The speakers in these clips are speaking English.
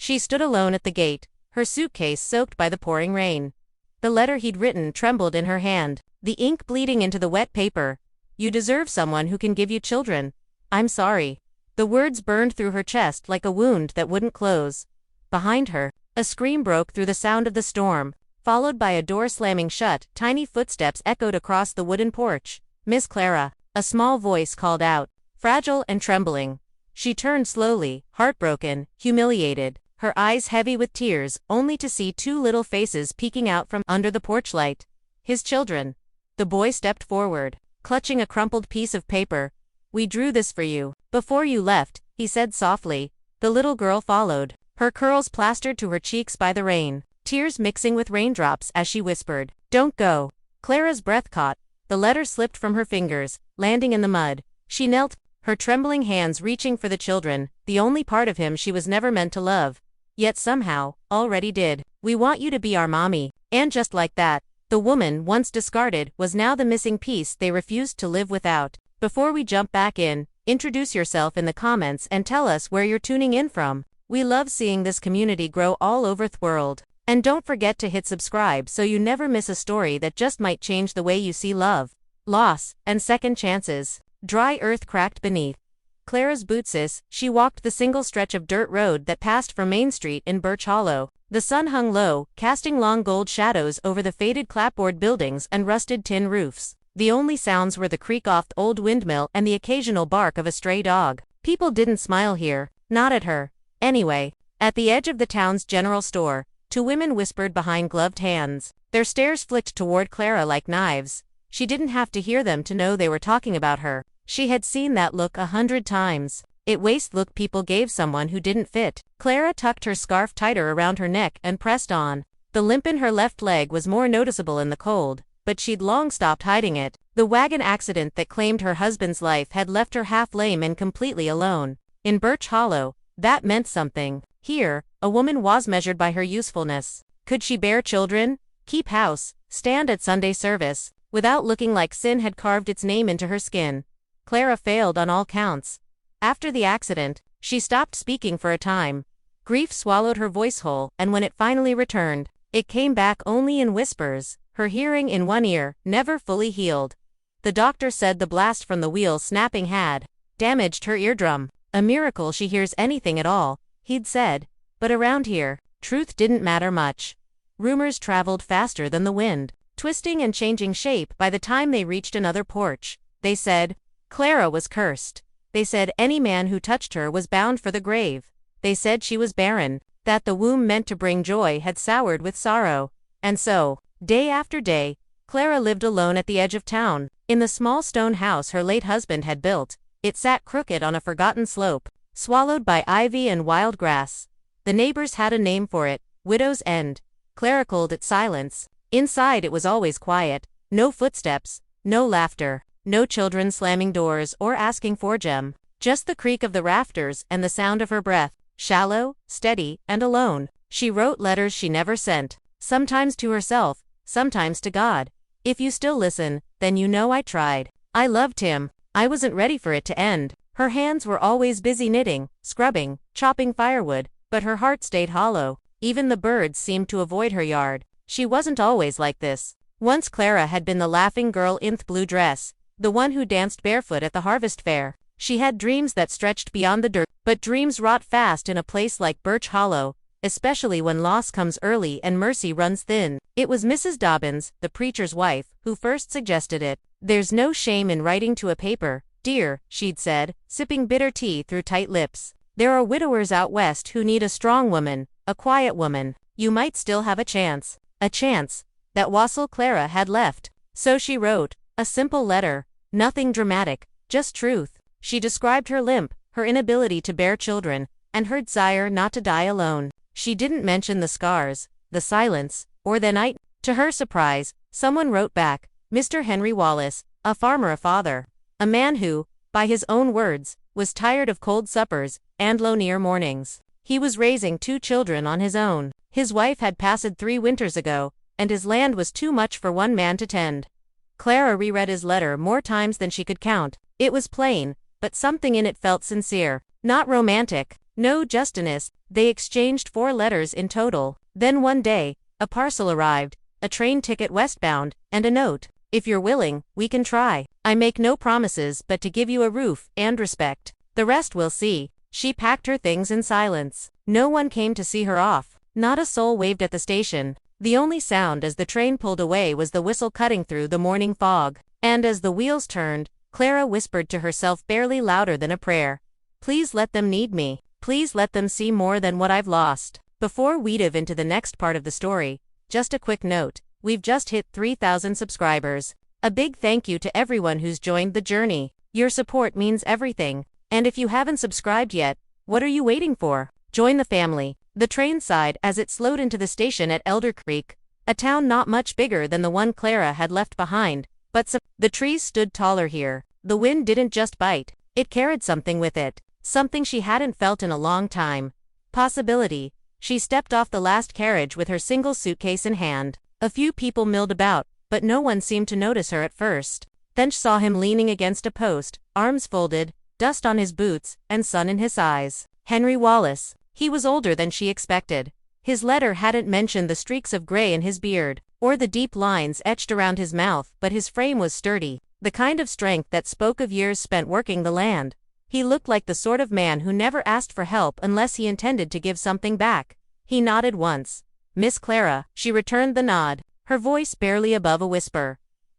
She stood alone at the gate, her suitcase soaked by the pouring rain. The letter he'd written trembled in her hand, the ink bleeding into the wet paper. "You deserve someone who can give you children. I'm sorry." The words burned through her chest like a wound that wouldn't close. Behind her, a scream broke through the sound of the storm, followed by a door slamming shut. Tiny footsteps echoed across the wooden porch. "Miss Clara," a small voice called out, fragile and trembling. She turned slowly, heartbroken, humiliated, her eyes heavy with tears, only to see two little faces peeking out from under the porch light. His children. The boy stepped forward, clutching a crumpled piece of paper. "We drew this for you before you left," he said softly. The little girl followed, her curls plastered to her cheeks by the rain, tears mixing with raindrops as she whispered, "Don't go." Clara's breath caught. The letter slipped from her fingers, landing in the mud. She knelt, her trembling hands reaching for the children, the only part of him she was never meant to love, yet somehow, already did. "We want you to be our mommy." And just like that, the woman, once discarded, was now the missing piece they refused to live without. Before we jump back in, introduce yourself in the comments and tell us where you're tuning in from. We love seeing this community grow all over the world. And don't forget to hit subscribe so you never miss a story that just might change the way you see love, loss, and second chances. Dry earth cracked beneath Clara's boots. She walked the single stretch of dirt road that passed from Main Street in Birch Hollow. The sun hung low, casting long gold shadows over the faded clapboard buildings and rusted tin roofs. The only sounds were the creak of the old windmill and the occasional bark of a stray dog. People didn't smile here, not at her. Anyway, at the edge of the town's general store, two women whispered behind gloved hands. Their stares flicked toward Clara like knives. She didn't have to hear them to know they were talking about her. She had seen that look 100 times. It waste look people gave someone who didn't fit. Clara tucked her scarf tighter around her neck and pressed on. The limp in her left leg was more noticeable in the cold, but she'd long stopped hiding it. The wagon accident that claimed her husband's life had left her half lame and completely alone. In Birch Hollow, that meant something. Here, a woman was measured by her usefulness. Could she bear children, keep house, stand at Sunday service, without looking like sin had carved its name into her skin? Clara failed on all counts. After the accident, she stopped speaking for a time. Grief swallowed her voice whole, and when it finally returned, it came back only in whispers. Her hearing in one ear, never fully healed. The doctor said the blast from the wheel snapping had damaged her eardrum. "A miracle she hears anything at all," he'd said. But around here, truth didn't matter much. Rumors traveled faster than the wind, twisting and changing shape. By the time they reached another porch, they said Clara was cursed. They said any man who touched her was bound for the grave. They said she was barren, that the womb meant to bring joy had soured with sorrow. And so, day after day, Clara lived alone at the edge of town. In the small stone house her late husband had built, it sat crooked on a forgotten slope, swallowed by ivy and wild grass. The neighbors had a name for it, Widow's End. Clara called it silence. Inside it was always quiet, no footsteps, no laughter, no children slamming doors or asking for gem, just the creak of the rafters and the sound of her breath, shallow, steady, and alone. She wrote letters she never sent, sometimes to herself, sometimes to God. "If you still listen, then you know I tried. I loved him. I wasn't ready for it to end." Her hands were always busy knitting, scrubbing, chopping firewood, but her heart stayed hollow. Even the birds seemed to avoid her yard. She wasn't always like this. Once Clara had been the laughing girl in the blue dress, the one who danced barefoot at the harvest fair. She had dreams that stretched beyond the dirt, but dreams rot fast in a place like Birch Hollow, especially when loss comes early and mercy runs thin. It was Mrs. Dobbins, the preacher's wife, who first suggested it. "There's no shame in writing to a paper, dear," she'd said, sipping bitter tea through tight lips. "There are widowers out west who need a strong woman, a quiet woman. You might still have a chance." A chance. That wassail Clara had left. So she wrote, a simple letter, nothing dramatic, just truth. She described her limp, her inability to bear children, and her desire not to die alone. She didn't mention the scars, the silence, or the night. To her surprise, someone wrote back, Mr. Henry Wallace, a farmer, a father. A man who, by his own words, was tired of cold suppers and lonelier mornings. He was raising 2 children on his own. His wife had passed 3 winters ago, and his land was too much for one man to tend. Clara reread his letter more times than she could count. It was plain, but something in it felt sincere. Not romantic, No justiness, they exchanged 4 letters in total. Then one day, a parcel arrived, a train ticket westbound, and a note. If you're willing, we can try. I make no promises but to give you a roof and respect. The rest we'll see. She packed her things in silence. No one came to see her off. Not a soul waved at the station. The only sound as the train pulled away was the whistle cutting through the morning fog. And as the wheels turned, Clara whispered to herself barely louder than a prayer. Please let them need me. Please let them see more than what I've lost. Before we dive into the next part of the story, just a quick note. We've just hit 3,000 subscribers. A big thank you to everyone who's joined the journey. Your support means everything. And if you haven't subscribed yet, what are you waiting for? Join the family. The train sighed as it slowed into the station at Elder Creek, a town not much bigger than the one Clara had left behind, but the trees stood taller here. The wind didn't just bite, it carried something with it, something she hadn't felt in a long time. Possibility. She stepped off the last carriage with her single suitcase in hand. A few people milled about, but no one seemed to notice her at first. Then she saw him leaning against a post, arms folded, dust on his boots, and sun in his eyes. Henry Wallace. He was older than she expected. His letter hadn't mentioned the streaks of gray in his beard, or the deep lines etched around his mouth, but his frame was sturdy, the kind of strength that spoke of years spent working the land. He looked like the sort of man who never asked for help unless he intended to give something back. He nodded once. Miss Clara. She returned the nod, her voice barely above a whisper.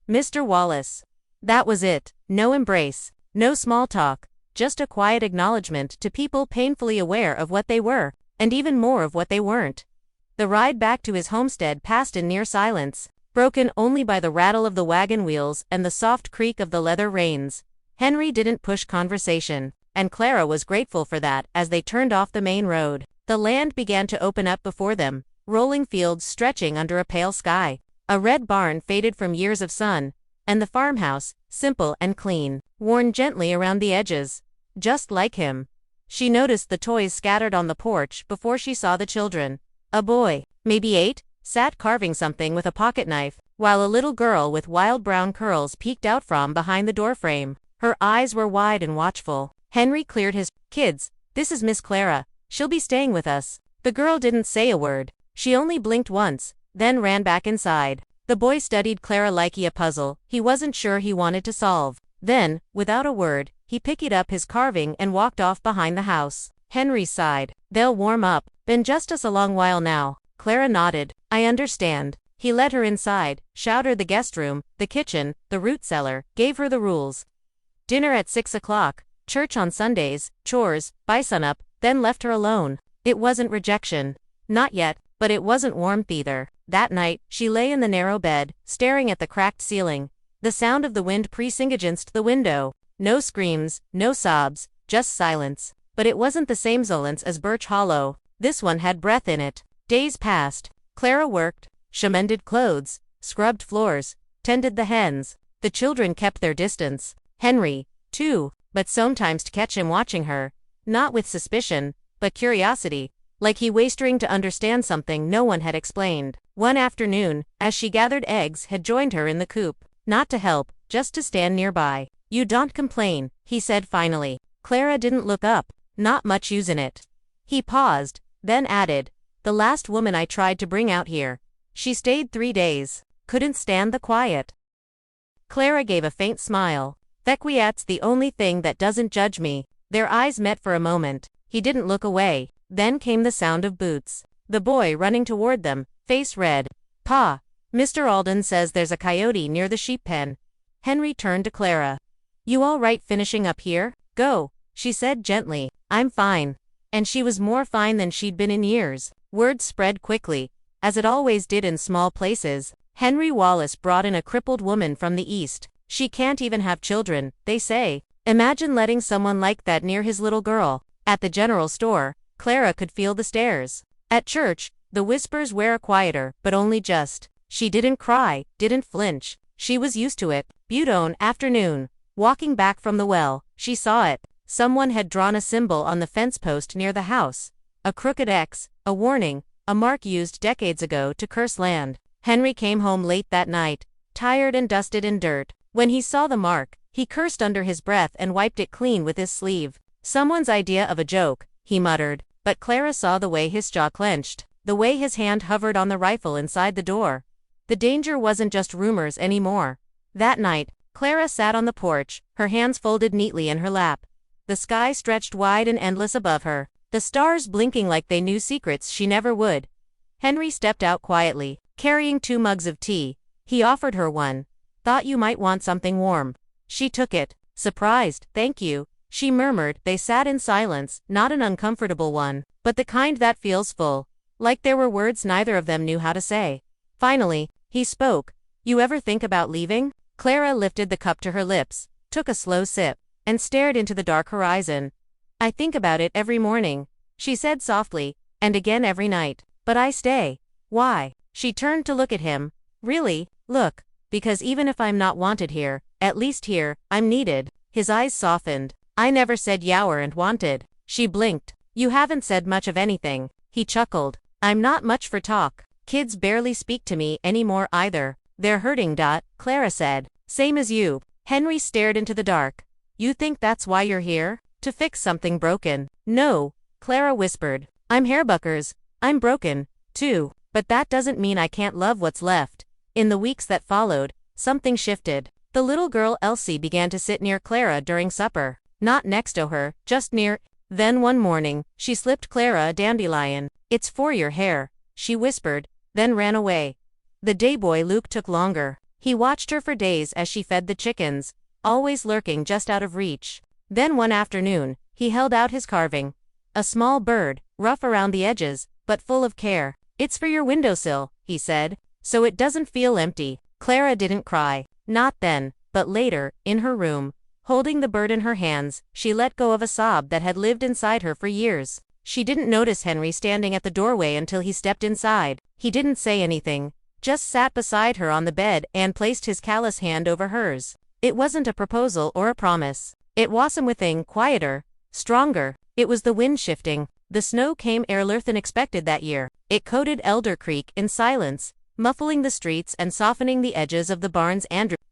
Mr. Wallace. That was it. No embrace, no small talk. Just a quiet acknowledgement to people painfully aware of what they were, and even more of what they weren't. The ride back to his homestead passed in near silence, broken only by the rattle of the wagon wheels and the soft creak of the leather reins. Henry didn't push conversation, and Clara was grateful for that as they turned off the main road. The land began to open up before them, rolling fields stretching under a pale sky. A red barn faded from years of sun, and the farmhouse, simple and clean, worn gently around the edges. Just like him. She noticed the toys scattered on the porch before she saw the children. A boy, maybe 8, sat carving something with a pocket knife, while a little girl with wild brown curls peeked out from behind the doorframe. Her eyes were wide and watchful. Henry cleared his kids. This is Miss Clara. She'll be staying with us. The girl didn't say a word. She only blinked once, then ran back inside. The boy studied Clara like a puzzle he wasn't sure he wanted to solve. Then, without a word, he picked up his carving and walked off behind the house. Henry sighed. They'll warm up. Been just us a long while now. Clara nodded. I understand. He led her inside, showed her the guest room, the kitchen, the root cellar, gave her the rules. Dinner at 6 o'clock, church on Sundays, chores, by sunup, then left her alone. It wasn't rejection. Not yet, but it wasn't warmth either. That night, she lay in the narrow bed, staring at the cracked ceiling. The sound of the wind pressing against the window. No screams, no sobs, just silence. But it wasn't the same silence as Birch Hollow. This one had breath in it. Days passed. Clara worked. She mended clothes, scrubbed floors, tended the hens. The children kept their distance. Henry, too, but sometimes to catch him watching her. Not with suspicion, but curiosity, like he wastering to understand something no one had explained. One afternoon, as she gathered eggs, had joined her in the coop. Not to help, just to stand nearby. You don't complain, he said finally. Clara didn't look up. Not much use in it. He paused, then added, the last woman I tried to bring out here. She stayed 3 days. Couldn't stand the quiet. Clara gave a faint smile. That's the only thing that doesn't judge me. Their eyes met for a moment. He didn't look away. Then came the sound of boots. The boy running toward them, face red. Pa, Mr. Alden says there's a coyote near the sheep pen. Henry turned to Clara. You all right finishing up here? Go, she said gently. I'm fine. And she was more fine than she'd been in years. Word spread quickly, as it always did in small places. Henry Wallace brought in a crippled woman from the east. She can't even have children, they say. Imagine letting someone like that near his little girl. At the general store, Clara could feel the stares. At church, the whispers were quieter, but only just. She didn't cry, didn't flinch. She was used to it. Butone afternoon. Walking back from the well, she saw it. Someone had drawn a symbol on the fence post near the house. A crooked X, a warning, a mark used decades ago to curse land. Henry came home late that night, tired and dusted in dirt. When he saw the mark, he cursed under his breath and wiped it clean with his sleeve. Someone's idea of a joke, he muttered, but Clara saw the way his jaw clenched, the way his hand hovered on the rifle inside the door. The danger wasn't just rumors anymore. That night, Clara sat on the porch, her hands folded neatly in her lap. The sky stretched wide and endless above her, the stars blinking like they knew secrets she never would. Henry stepped out quietly, carrying 2 mugs of tea. He offered her one. Thought you might want something warm. She took it, surprised. Thank you, she murmured. They sat in silence, not an uncomfortable one, but the kind that feels full, like there were words neither of them knew how to say. Finally, he spoke. You ever think about leaving? Clara lifted the cup to her lips, took a slow sip, and stared into the dark horizon. I think about it every morning, she said softly, and again every night. But I stay. Why? She turned to look at him. Really? Look. Because even if I'm not wanted here, at least here, I'm needed. His eyes softened. I never said yower and wanted. She blinked. You haven't said much of anything. He chuckled. I'm not much for talk. Kids barely speak to me anymore either. They're hurting. Clara said. Same as you. Henry stared into the dark. You think that's why you're here? To fix something broken? No, Clara whispered. I'm hairbuckers. I'm broken, too. But that doesn't mean I can't love what's left. In the weeks that followed, something shifted. The little girl Elsie began to sit near Clara during supper. Not next to her, just near. Then one morning, she slipped Clara a dandelion. It's for your hair, she whispered, then ran away. The dayboy Luke took longer. He watched her for days as she fed the chickens, always lurking just out of reach. Then one afternoon, he held out his carving. A small bird, rough around the edges, but full of care. It's for your windowsill, he said, so it doesn't feel empty. Clara didn't cry. Not then, but later, in her room. Holding the bird in her hands, she let go of a sob that had lived inside her for years. She didn't notice Henry standing at the doorway until he stepped inside. He didn't say anything, just sat beside her on the bed and placed his callous hand over hers. It wasn't a proposal or a promise. It was something quieter, stronger. It was the wind shifting. The snow came earlier than expected that year. It coated Elder Creek in silence, muffling the streets and softening the edges of the barns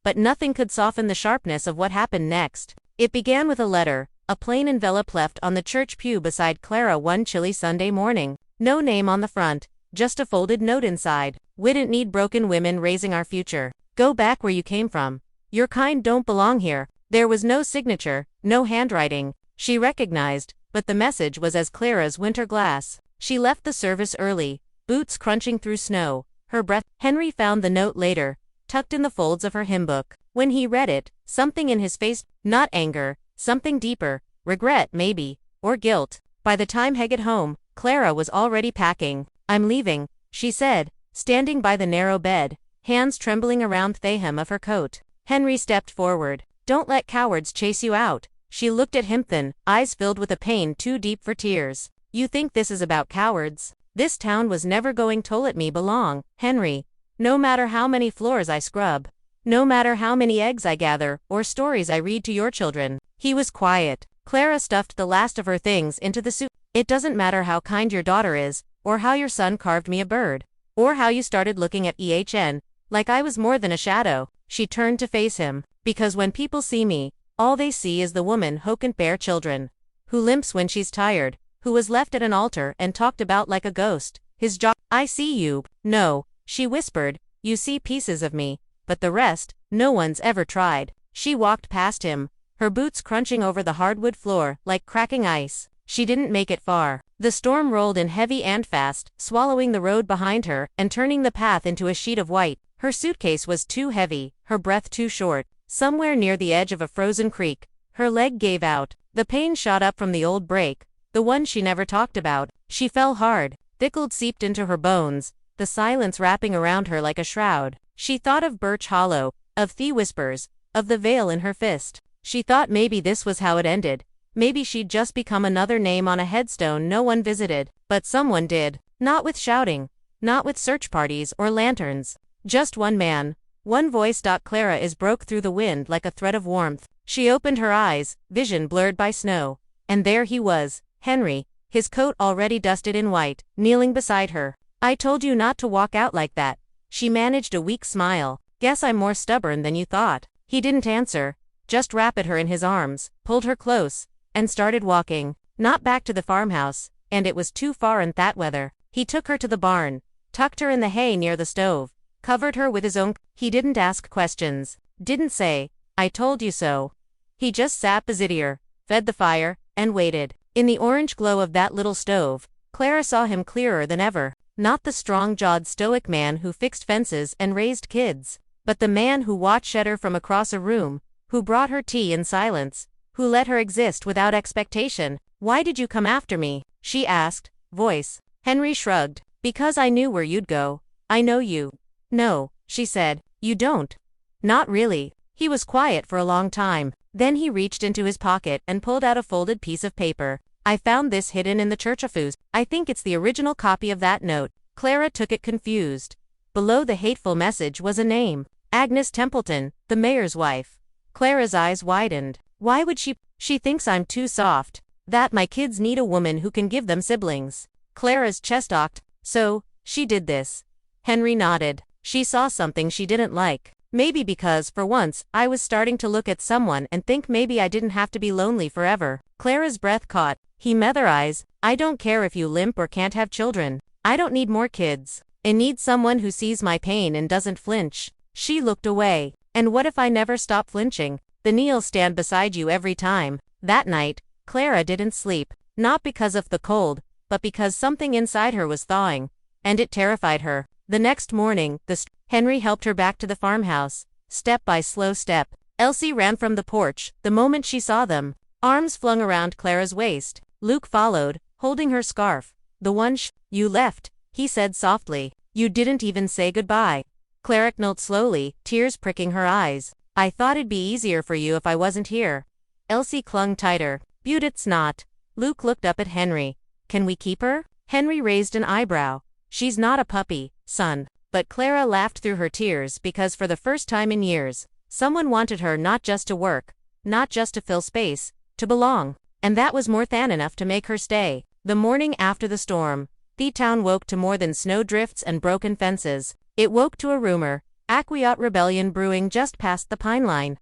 but nothing could soften the sharpness of what happened next. It began with a letter, a plain envelope left on the church pew beside Clara one chilly Sunday morning. No name on the front, just a folded note inside. We didn't need broken women raising our future. Go back where you came from. Your kind don't belong here. There was no signature, no handwriting. She recognized, but the message was as clear as winter glass. She left the service early, boots crunching through snow, her breath. Henry found the note later, tucked in the folds of her hymn book. When he read it, something in his face, not anger, something deeper, regret maybe, or guilt. By the time he got home, Clara was already packing. I'm leaving, she said, standing by the narrow bed, hands trembling around the hem of her coat. Henry stepped forward. Don't let cowards chase you out. She looked at him thin, eyes filled with a pain too deep for tears. You think this is about cowards? This town was never going to let me belong, Henry. No matter how many floors I scrub. No matter how many eggs I gather, or stories I read to your children. He was quiet. Clara stuffed the last of her things into the soup. It doesn't matter how kind your daughter is, or how your son carved me a bird, or how you started looking at EHN, like I was more than a shadow. She turned to face him. Because when people see me, all they see is the woman who can't bear children, who limps when she's tired, who was left at an altar and talked about like a ghost. His jaw. I see you. No, she whispered, you see pieces of me, but the rest, no one's ever tried. She walked past him, her boots crunching over the hardwood floor like cracking ice. She didn't make it far. The storm rolled in heavy and fast, swallowing the road behind her and turning the path into a sheet of white. Her suitcase was too heavy, her breath too short. Somewhere near the edge of a frozen creek, her leg gave out. The pain shot up from the old break, the one she never talked about. She fell hard, thickled seeped into her bones, the silence wrapping around her like a shroud. She thought of Birch Hollow, of the whispers, of the veil in her fist. She thought maybe this was how it ended. Maybe she'd just become another name on a headstone no one visited. But someone did. Not with shouting. Not with search parties or lanterns. Just one man. One voice. Clara is broke through the wind like a thread of warmth. She opened her eyes, vision blurred by snow. And there he was, Henry, his coat already dusted in white, kneeling beside her. I told you not to walk out like that. She managed a weak smile. Guess I'm more stubborn than you thought. He didn't answer, just wrapped her in his arms, pulled her close, and started walking. Not back to the farmhouse, and it was too far in that weather. He took her to the barn, tucked her in the hay near the stove, covered her with his own. He didn't ask questions, didn't say, "I told you so." He just sat beside her, fed the fire, and waited. In the orange glow of that little stove, Clara saw him clearer than ever. Not the strong-jawed stoic man who fixed fences and raised kids, but the man who watched her from across a room, who brought her tea in silence, who let her exist without expectation. "Why did you come after me?" she asked, voice. Henry shrugged. "Because I knew where you'd go. I know you." "No," she said, "you don't." "Not really." He was quiet for a long time. Then he reached into his pocket and pulled out a folded piece of paper. "I found this hidden in the churchofus. I think it's the original copy of that note." Clara took it confused. Below the hateful message was a name. Agnes Templeton, the mayor's wife. Clara's eyes widened. Why would she? She thinks I'm too soft. That my kids need a woman who can give them siblings. Clara's chest ocked. "So, she did this." Henry nodded. "She saw something she didn't like. Maybe because, for once, I was starting to look at someone and think maybe I didn't have to be lonely forever." Clara's breath caught. He met her eyes. "I don't care if you limp or can't have children. I don't need more kids. I need someone who sees my pain and doesn't flinch." She looked away. "And what if I never stop flinching? Then I'll stand beside you every time." That night, Clara didn't sleep. Not because of the cold, but because something inside her was thawing. And it terrified her. The next morning, Henry helped her back to the farmhouse, step by slow step. Elsie ran from the porch the moment she saw them, arms flung around Clara's waist. Luke followed, holding her scarf. "The one you left," he said softly. "You didn't even say goodbye." Clara knelt slowly, tears pricking her eyes. "I thought it'd be easier for you if I wasn't here." Elsie clung tighter. "Beaut, it's not." Luke looked up at Henry. "Can we keep her?" Henry raised an eyebrow. "She's not a puppy, son." But Clara laughed through her tears because for the first time in years, someone wanted her not just to work, not just to fill space, to belong. And that was more than enough to make her stay. The morning after the storm, the town woke to more than snowdrifts and broken fences. It woke to a rumor, Aquiot rebellion brewing just past the pine line.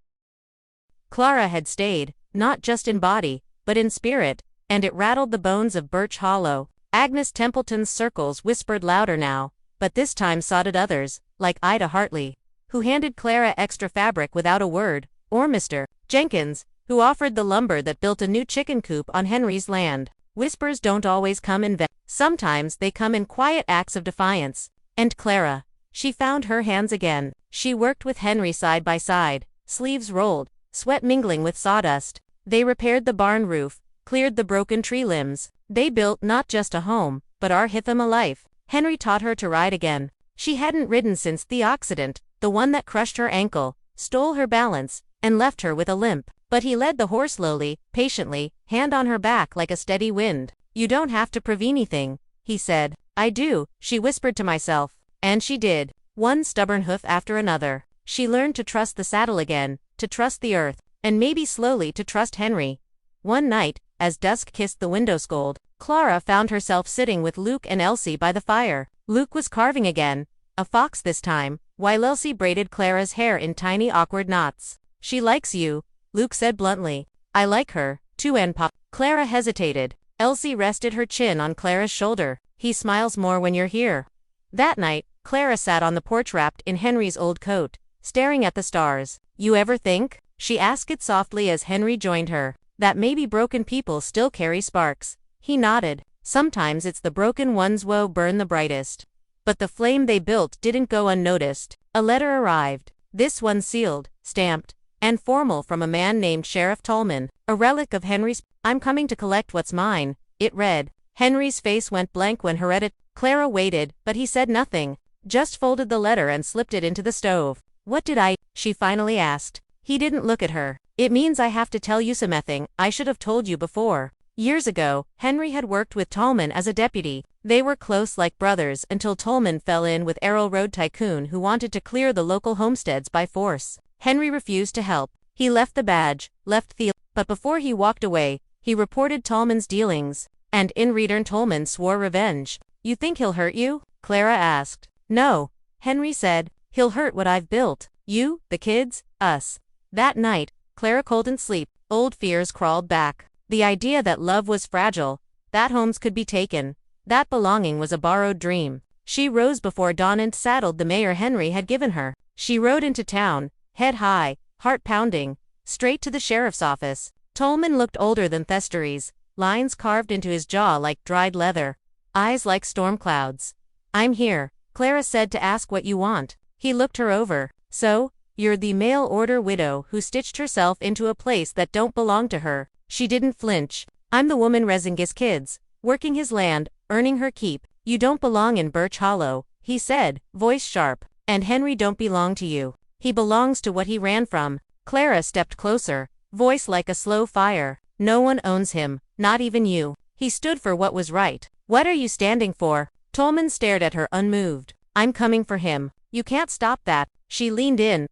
Clara had stayed, not just in body, but in spirit, and it rattled the bones of Birch Hollow. Agnes Templeton's circles whispered louder now, but this time sodded others, like Ida Hartley, who handed Clara extra fabric without a word, or Mr. Jenkins, who offered the lumber that built a new chicken coop on Henry's land. Whispers don't always come in sometimes they come in quiet acts of defiance. And Clara, she found her hands again. She worked with Henry side by side, sleeves rolled, sweat mingling with sawdust. They repaired the barn roof, cleared the broken tree limbs. They built not just a home, but our Hitham a life. Henry taught her to ride again. She hadn't ridden since the accident, the one that crushed her ankle, stole her balance, and left her with a limp. But he led the horse slowly, patiently, hand on her back like a steady wind. "You don't have to prove anything," he said. "I do," she whispered to myself. And she did. One stubborn hoof after another. She learned to trust the saddle again, to trust the earth, and maybe slowly to trust Henry. One night, as dusk kissed the window scold, Clara found herself sitting with Luke and Elsie by the fire. Luke was carving again, a fox this time, while Elsie braided Clara's hair in tiny awkward knots. "She likes you," Luke said bluntly. "I like her, too, and Pop." Clara hesitated. Elsie rested her chin on Clara's shoulder. "He smiles more when you're here." That night, Clara sat on the porch wrapped in Henry's old coat, staring at the stars. "You ever think," she asked it softly as Henry joined her, "that maybe broken people still carry sparks?" He nodded. "Sometimes it's the broken ones woe burn the brightest." But the flame they built didn't go unnoticed. A letter arrived. This one sealed, stamped, and formal from a man named Sheriff Tolman, a relic of Henry's. "I'm coming to collect what's mine," it read. Henry's face went blank when he read it. Clara waited, but he said nothing, just folded the letter and slipped it into the stove. "What did she finally asked. He didn't look at her. "It means I have to tell you something I should have told you before." Years ago, Henry had worked with Tolman as a deputy. They were close like brothers until Tolman fell in with Errol Road tycoon who wanted to clear the local homesteads by force. Henry refused to help. He left the badge, but before he walked away, he reported Tolman's dealings, and in return Tolman swore revenge. "You think he'll hurt you?" Clara asked. "No," Henry said. "He'll hurt what I've built. You, the kids, us." That night, Clara couldn't sleep. Old fears crawled back. The idea that love was fragile, that homes could be taken, that belonging was a borrowed dream. She rose before dawn and saddled the mare Henry had given her. She rode into town, head high, heart pounding, straight to the sheriff's office. Tolman looked older than Thesteres, lines carved into his jaw like dried leather, eyes like storm clouds. "I'm here," Clara said, "to ask what you want." He looked her over. "So, you're the mail-order widow who stitched herself into a place that don't belong to her." She didn't flinch. "I'm the woman raising his kids, working his land, earning her keep. You don't belong in Birch Hollow," he said, voice sharp. "And Henry don't belong to you. He belongs to what he ran from." Clara stepped closer, voice like a slow fire. "No one owns him, not even you." He stood for what was right. "What are you standing for?" Tolman stared at her unmoved. "I'm coming for him. You can't stop that." She leaned in.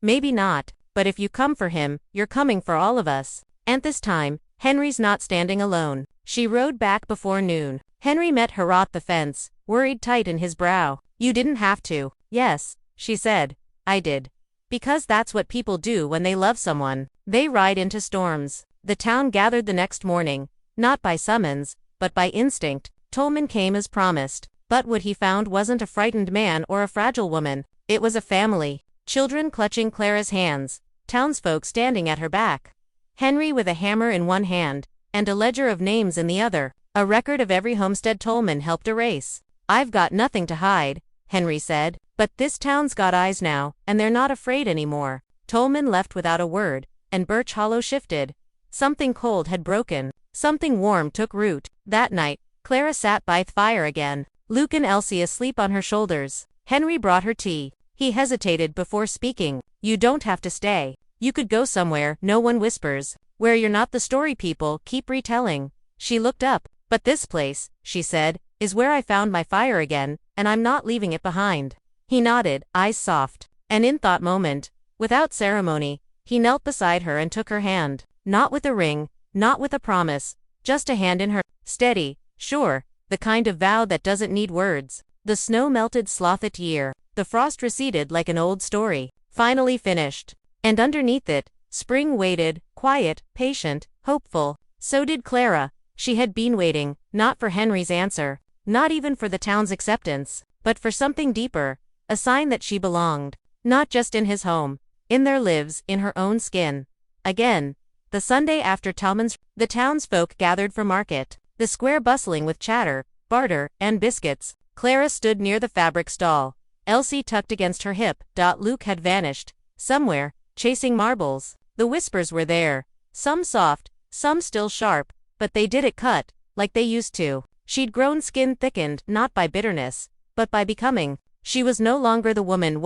Maybe not, but if you come for him, you're coming for all of us. And this time, Henry's not standing alone." She rode back before noon. Henry met her at the fence, worried tight in his brow. "You didn't have to." "Yes," she said. "I did. Because that's what people do when they love someone. They ride into storms." The town gathered the next morning, not by summons, but by instinct. Tolman came as promised. But what he found wasn't a frightened man or a fragile woman. It was a family. Children clutching Clara's hands, townsfolk standing at her back. Henry with a hammer in one hand, and a ledger of names in the other, a record of every homestead Tolman helped erase. "I've got nothing to hide," Henry said. "But this town's got eyes now, and they're not afraid anymore." Tolman left without a word, and Birch Hollow shifted. Something cold had broken. Something warm took root. That night, Clara sat by the fire again, Luke and Elsie asleep on her shoulders. Henry brought her tea. He hesitated before speaking. "You don't have to stay. You could go somewhere no one whispers, where you're not the story people keep retelling." She looked up. "But this place," she said, "is where I found my fire again, and I'm not leaving it behind." He nodded, eyes soft. And in that moment, without ceremony, he knelt beside her and took her hand. Not with a ring, not with a promise, just a hand in her. Steady, sure, the kind of vow that doesn't need words. The snow melted slothed year. The frost receded like an old story, finally finished. And underneath it, spring waited, quiet, patient, hopeful. So did Clara. She had been waiting, not for Henry's answer, not even for the town's acceptance, but for something deeper, a sign that she belonged, not just in his home, in their lives, in her own skin. Again, the Sunday after Tolman's, the townsfolk gathered for market, the square bustling with chatter, barter, and biscuits. Clara stood near the fabric stall, Elsie tucked against her hip. Luke had vanished, somewhere, chasing marbles. The whispers were there, some soft, some still sharp, but they didn't cut, like they used to. She'd grown skin thickened, not by bitterness, but by becoming. She was no longer the woman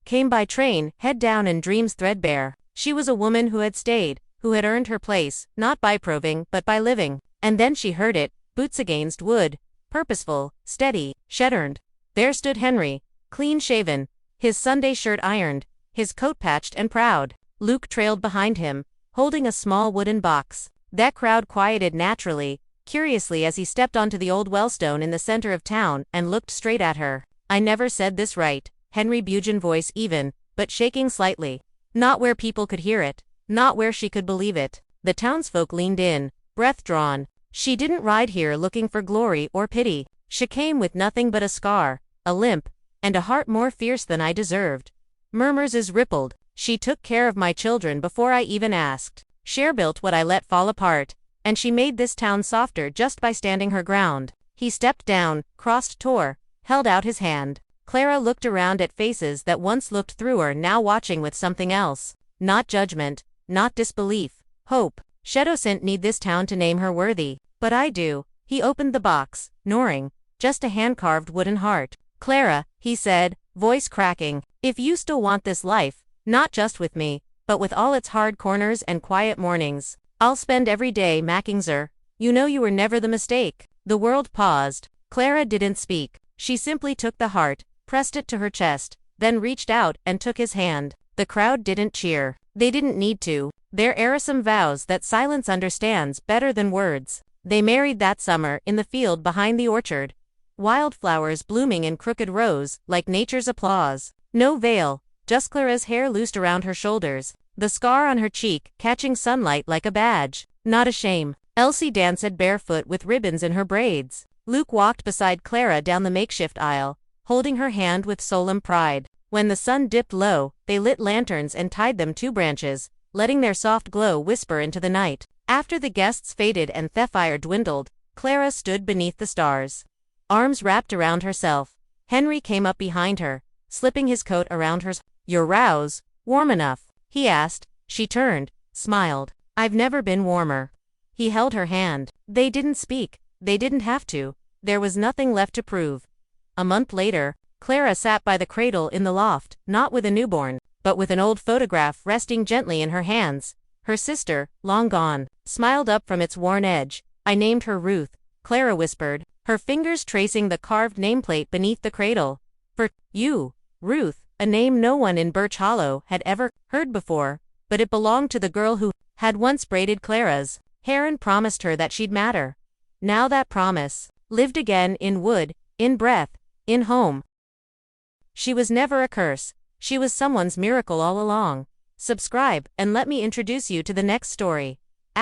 came by train, head down and dreams threadbare. She was a woman who had stayed, who had earned her place, not by proving, but by living. And then she heard it, boots against wood, purposeful, steady, shed-earned. There stood Henry, clean-shaven, his Sunday shirt ironed, his coat patched and proud. Luke trailed behind him, holding a small wooden box. That crowd quieted naturally, curiously as he stepped onto the old wellstone in the center of town and looked straight at her. "I never said this right," Henry Bugen voice even, but shaking slightly. Not where people could hear it, not where she could believe it. The townsfolk leaned in, breath drawn. "She didn't ride here looking for glory or pity. She came with nothing but a scar, a limp, and a heart more fierce than I deserved." Murmurs rippled. "She took care of my children before I even asked. She built what I let fall apart, and she made this town softer just by standing her ground." He stepped down, crossed toward, held out his hand. Clara looked around at faces that once looked through her, now watching with something else. Not judgment, not disbelief, hope. "She doesn't need this town to name her worthy, but I do." He opened the box, ignoring, just a hand-carved wooden heart. "Clara," he said, voice cracking, "if you still want this life, not just with me, but with all its hard corners and quiet mornings, I'll spend every day macking her. You know you were never the mistake." The world paused. Clara didn't speak. She simply took the heart, pressed it to her chest, then reached out and took his hand. The crowd didn't cheer. They didn't need to. There are some vows that silence understands better than words. They married that summer in the field behind the orchard. Wildflowers blooming in crooked rows, like nature's applause. No veil, just Clara's hair loosed around her shoulders, the scar on her cheek catching sunlight like a badge. Not a shame. Elsie danced barefoot with ribbons in her braids. Luke walked beside Clara down the makeshift aisle, holding her hand with solemn pride. When the sun dipped low, they lit lanterns and tied them to branches, letting their soft glow whisper into the night. After the guests faded and the fire dwindled, Clara stood beneath the stars, arms wrapped around herself. Henry came up behind her, slipping his coat around her. "Your rouse warm enough?" he asked. She turned, smiled. "I've never been warmer." He held her hand. They didn't speak. They didn't have to. There was nothing left to prove. A month later, Clara sat by the cradle in the loft, not with a newborn, but with an old photograph resting gently in her hands. Her sister, long gone, smiled up from its worn edge. "I named her Ruth," Clara whispered, her fingers tracing the carved nameplate beneath the cradle. "For you, Ruth," a name no one in Birch Hollow had ever heard before, but it belonged to the girl who had once braided Clara's hair and promised her that she'd matter. Now that promise lived again in wood, in breath, in home. She was never a curse. She was someone's miracle all along. Subscribe, and let me introduce you to the next story. *.